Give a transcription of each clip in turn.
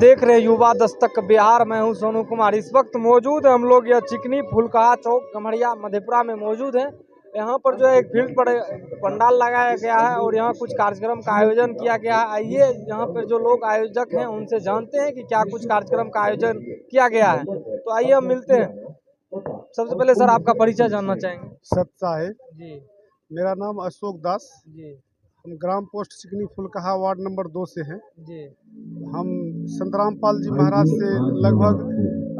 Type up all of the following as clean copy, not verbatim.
देख रहे युवा दस्तक बिहार। मैं हूं सोनू कुमार। इस वक्त मौजूद है हम लोग यह चिकनी फुलकाहा चौक कमरिया मधेपुरा में मौजूद है। यहाँ पर जो है एक फील्ड पर पंडाल लगाया गया है और यहाँ कुछ कार्यक्रम का आयोजन किया गया है। आइए यहाँ पर जो लोग आयोजक हैं उनसे जानते हैं कि क्या कुछ कार्यक्रम का आयोजन किया गया है। तो आइए हम मिलते हैं। सबसे पहले सर आपका परिचय जानना चाहेंगे। सत साहेब जी मेरा नाम अशोक दास। जी हम ग्राम पोस्ट चिकनी फुलकाहा वार्ड नंबर 2 से हैं। जी हम संतराम पाल जी महाराज से लगभग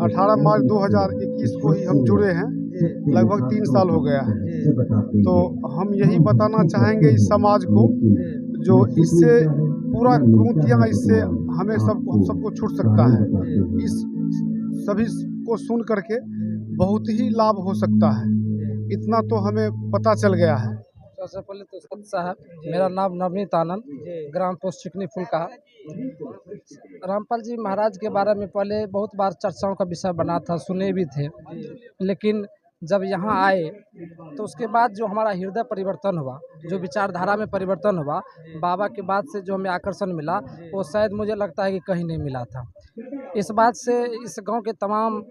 18 मार्च 2021 को ही हम जुड़े हैं। लगभग 3 साल हो गया है। तो हम यही बताना चाहेंगे इस समाज को, जो इससे पूरा क्रूतियाँ इससे हमें सबको छूट सकता है। इस सभी को सुन करके बहुत ही लाभ हो सकता है, इतना तो हमें पता चल गया है। सबसे पहले तो सत साहब, मेरा नाम नवनीत आनंद, ग्राम पोस्ट चिकनी फुलकाहा। रामपाल जी महाराज के बारे में पहले बहुत बार चर्चाओं का विषय बना था, सुने भी थे, लेकिन जब यहाँ आए तो उसके बाद जो हमारा हृदय परिवर्तन हुआ, जो विचारधारा में परिवर्तन हुआ, बाबा के बाद से जो हमें आकर्षण मिला वो शायद मुझे लगता है कि कहीं नहीं मिला था। इस बात से इस गांव के तमाम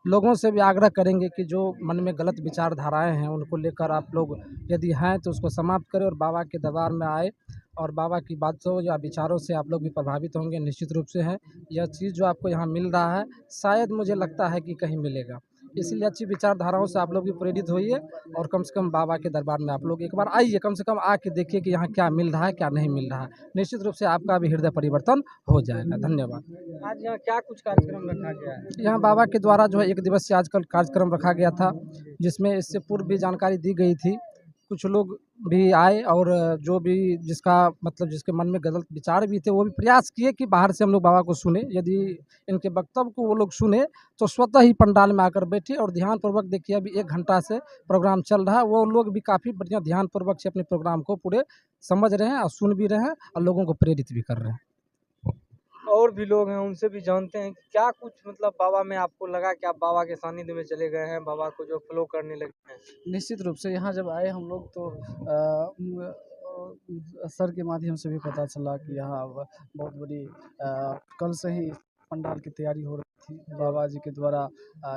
लोगों से भी आग्रह करेंगे कि जो मन में गलत विचारधाराएं हैं उनको लेकर आप लोग यदि हैं तो उसको समाप्त करें और बाबा के दरबार में आए और बाबा की बातों या विचारों से आप लोग भी प्रभावित होंगे। निश्चित रूप से है यह चीज़ जो आपको यहाँ मिल रहा है, शायद मुझे लगता है कि कहीं मिलेगा। इसलिए अच्छी विचारधाराओं से आप लोग भी प्रेरित होइए और कम से कम बाबा के दरबार में आप लोग एक बार आइए, कम से कम आके देखिए कि यहाँ क्या मिल रहा है क्या नहीं मिल रहा है। निश्चित रूप से आपका भी हृदय परिवर्तन हो जाएगा। धन्यवाद। आज यहाँ क्या कुछ कार्यक्रम रखा गया है? यहाँ बाबा के द्वारा जो है 1 दिवसीय आजकल कार्यक्रम रखा गया था, जिसमें इससे पूर्व भी जानकारी दी गई थी। कुछ लोग भी आए और जो भी जिसका मतलब जिसके मन में गलत विचार भी थे वो भी प्रयास किए कि बाहर से हम लोग बाबा को सुने। यदि इनके वक्तव्य को वो लोग सुने तो स्वतः ही पंडाल में आकर बैठे और ध्यानपूर्वक देखिए अभी 1 घंटा से प्रोग्राम चल रहा है। वो लोग भी काफ़ी बढ़िया ध्यानपूर्वक से अपने प्रोग्राम को पूरे समझ रहे हैं और सुन भी रहे हैं और लोगों को प्रेरित भी कर रहे हैं। और भी लोग हैं उनसे भी जानते हैं कि क्या कुछ मतलब बाबा में आपको लगा कि आप बाबा के सानिध्य में चले गए हैं, बाबा को जो फॉलो करने लगे हैं। निश्चित रूप से यहाँ जब आए हम लोग तो सर के माध्यम से भी पता चला कि यहाँ बहुत बड़ी कल से ही पंडाल की तैयारी हो रही थी। बाबा जी के द्वारा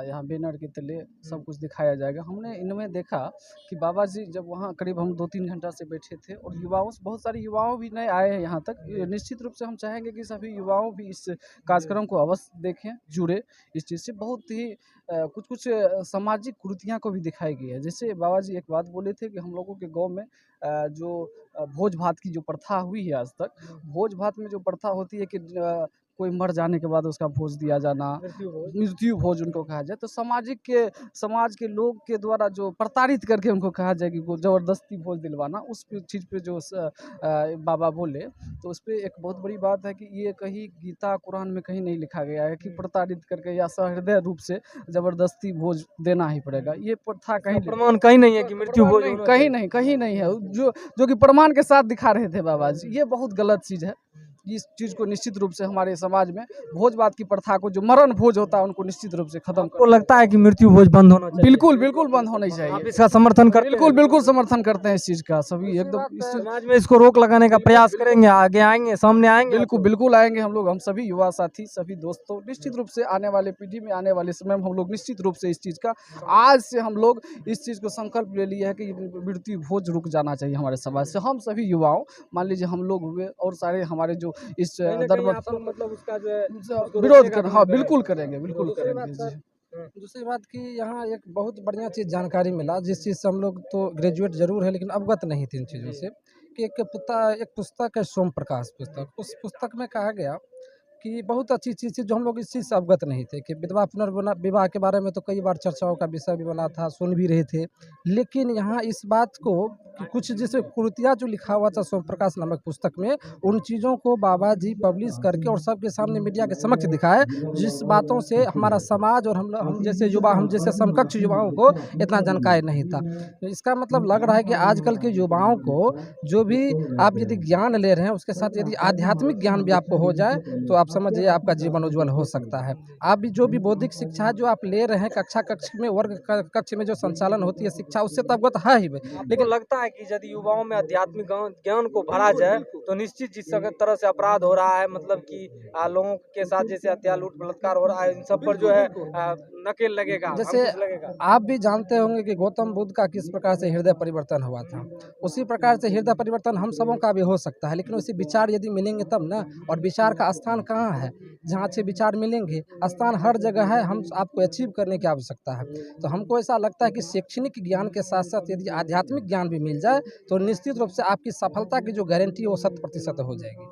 यहाँ बैनर के तले सब कुछ दिखाया जाएगा। हमने इनमें देखा कि बाबा जी जब वहाँ करीब हम 2-3 घंटा से बैठे थे और युवाओं से बहुत सारे युवाओं भी नए आए हैं यहाँ तक। निश्चित रूप से हम चाहेंगे कि सभी युवाओं भी इस कार्यक्रम को अवश्य देखें, जुड़े इस चीज़ से। बहुत ही कुछ सामाजिक कुरीतियाँ को भी दिखाई गई है। जैसे बाबा जी एक बात बोले थे कि हम लोगों के गाँव में जो भोज भात की जो प्रथा हुई है आज तक, भोज भात में जो प्रथा होती है कि कोई मर जाने के बाद उसका भोज दिया जाना, मृत्यु भोज उनको कहा जाए, तो समाज के लोग के द्वारा जो प्रताड़ित करके उनको कहा जाए कि वो ज़बरदस्ती भोज दिलवाना, उस चीज़ पे जो बाबा बोले तो उस पर एक बहुत बड़ी बात है कि ये कहीं गीता कुरान में कहीं नहीं लिखा गया है कि प्रताड़ित करके या सहृदय रूप से ज़बरदस्ती भोज देना ही पड़ेगा। ये प्रथा कहीं प्रमाण कहीं नहीं है कि मृत्यु भोज कहीं नहीं है, जो कि प्रमाण के साथ दिखा रहे थे बाबा जी। ये बहुत गलत चीज़ है। इस चीज़ को निश्चित रूप से हमारे समाज में भोज भात की प्रथा को, जो मरण भोज होता है, उनको निश्चित रूप से खत्म को लगता है कि मृत्यु भोज बंद होना चाहिए। बिल्कुल बंद होना चाहिए। आप इसका समर्थन करते हैं? बिल्कुल समर्थन करते हैं इस चीज़ का। सभी एकदम समाज में इसको रोक लगाने का प्रयास करेंगे, आगे आएंगे, सामने आएंगे। बिल्कुल आएंगे हम लोग, हम सभी युवा साथी, सभी दोस्तों निश्चित रूप से आने वाले पीढ़ी में, आने वाले समय में हम लोग निश्चित रूप से इस चीज़ का, आज से हम लोग इस चीज़ को संकल्प ले लिया है कि मृत्यु भोज रुक जाना चाहिए हमारे समाज से। हम सभी युवाओं, मान लीजिए हम लोग हुए और सारे हमारे जो इस मतलब उसका जो है विरोध कर, हाँ बिल्कुल करेंगे दूसरी बात कि यहाँ एक बहुत बढ़िया चीज़ जानकारी मिला, जिस चीज़ से हम लोग तो ग्रेजुएट जरूर है लेकिन अवगत नहीं थे इन चीज़ों से, कि एक पुस्तक है सोम प्रकाश पुस्तक। उस पुस्तक में कहा गया कि बहुत अच्छी चीज़ थी जो हम लोग इस चीज़ से अवगत नहीं थे कि विधवा पुनर्विवाह के बारे में तो कई बार चर्चाओं का विषय भी बना था, सुन भी रहे थे, लेकिन यहाँ इस बात को कि कुछ जैसे कुरीतियाँ जो लिखा हुआ था सोम प्रकाश नामक पुस्तक में, उन चीज़ों को बाबा जी पब्लिश करके और सबके सामने मीडिया के समक्ष दिखाए, जिस बातों से हमारा समाज और हम जैसे युवा, हम जैसे समकक्ष युवाओं को इतना जानकारी नहीं था। तो इसका मतलब लग रहा है कि आजकल के युवाओं को जो भी आप यदि ज्ञान ले रहे हैं उसके साथ यदि आध्यात्मिक ज्ञान भी आपको हो जाए तो आप समझिए आपका जीवन उज्जवल हो सकता है। आप भी जो भी बौद्धिक शिक्षा जो आप ले रहे हैं कक्ष में, वर्ग कक्ष में जो संचालन होती है शिक्षा, उससे तो अवगत है ही, लेकिन लगता है है कि यदि युवाओं में आध्यात्मिक ज्ञान को भरा जाए तो निश्चित जिस तरह से अपराध हो रहा है, मतलब कि लोगों के साथ जैसे हत्या लूट बलात्कार हो रहा है, इन सब पर जो है नकेल लगेगा, जैसे अंकुश लगेगा। आप भी जानते होंगे कि गौतम बुद्ध का किस प्रकार से हृदय परिवर्तन हुआ था, उसी प्रकार से हृदय परिवर्तन हम सबों का भी हो सकता है, लेकिन उसी विचार यदि मिलेंगे तब ना। और विचार का स्थान कहाँ है? जहाँ अच्छे विचार मिलेंगे, स्थान हर जगह है, हम आपको अचीव करने की आवश्यकता है। तो हमको ऐसा लगता है कि शैक्षणिक ज्ञान के साथ साथ यदि आध्यात्मिक ज्ञान भी मिल जाए तो निश्चित रूप से आपकी सफलता की जो गारंटी है वो 100% हो जाएगी।